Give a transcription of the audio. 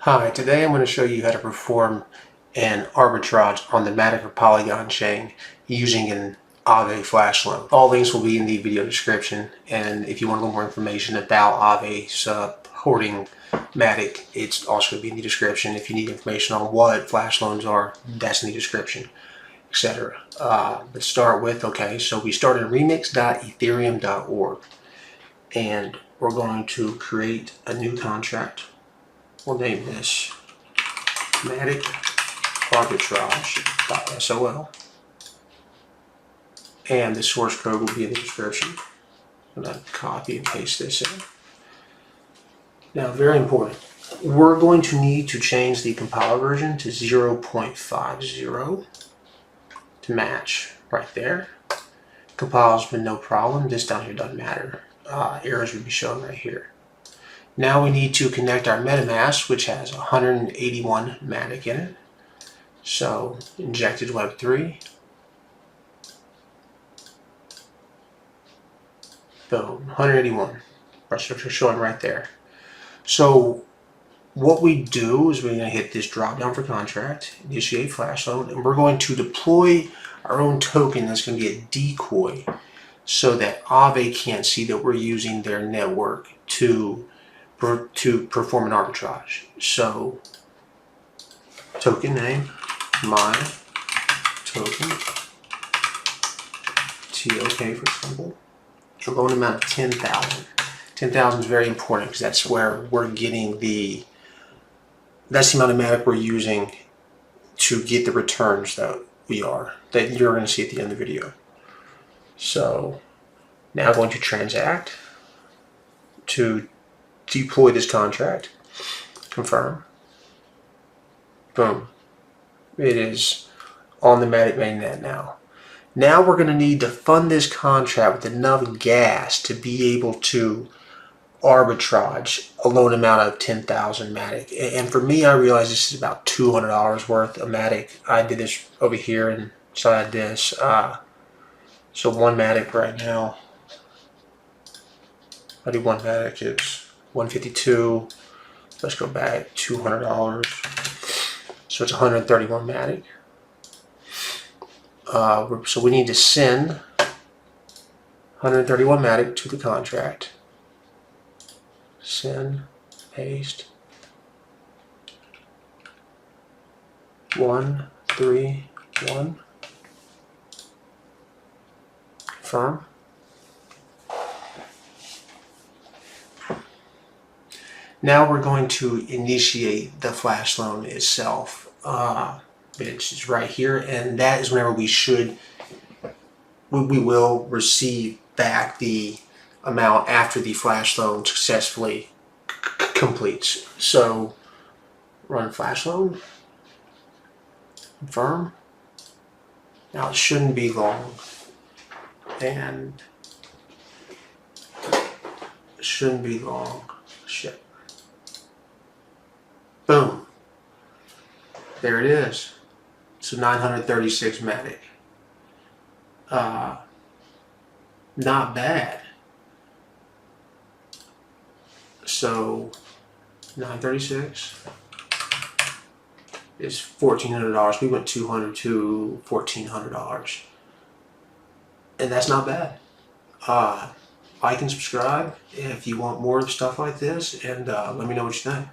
Hi, today I'm going to show you how to perform an arbitrage on the Matic or Polygon chain using an Aave flash loan. All links will be in the video description, and if you want a little more information about Aave supporting Matic, it's also going to be in the description. If you need information on what flash loans are, that's in the description, etc. Let's start with, so we started remix.ethereum.org, and we're going to create a new contract. We'll name this maticArbitrage.sol, and the source code will be in the description. I'm going to copy and paste this in. Now, very important, we're going to need to change the compiler version to 0.50 to match right there. Compiles been no problem. This down here doesn't matter. Errors will be shown right here. Now we need to connect our Metamask, which has 181 Matic in it. So Injected Web 3. Boom, 181. That's what you're showing right there. So what we do is we're going to hit this drop down for contract, InitiateFlashLoan, and we're going to deploy our own token that's going to be a decoy so that Aave can't see that we're using their network to perform an arbitrage. So token name, my token, TOK for example, a loan amount of 10,000. 10,000 is very important because that's where we're getting that's the amount of Matic we're using to get the returns that you're going to see at the end of the video. So now going to transact to deploy this contract, confirm, boom, it is on the Matic mainnet now. Now we're going to need to fund this contract with enough gas to be able to arbitrage a loan amount of 10,000 Matic. And for me, I realize this is about $200 worth of Matic. I did this over here inside this. So one Matic right now, I do one Matic, it's 152. Let's go back, $200. So it's 131 Matic. So we need to send 131 Matic to the contract. Send, paste, 131, confirm. Now we're going to initiate the flash loan itself. It's right here, and that is whenever we will receive back the amount after the flash loan successfully completes. So run flash loan, confirm. Now it shouldn't be long, and it shouldn't be long. Shit. Boom. There it is. So 936 Matic. Not bad. So 936 is $1,400. We went $200 to $1,400, and that's not bad. Like and subscribe if you want more stuff like this, and let me know what you think.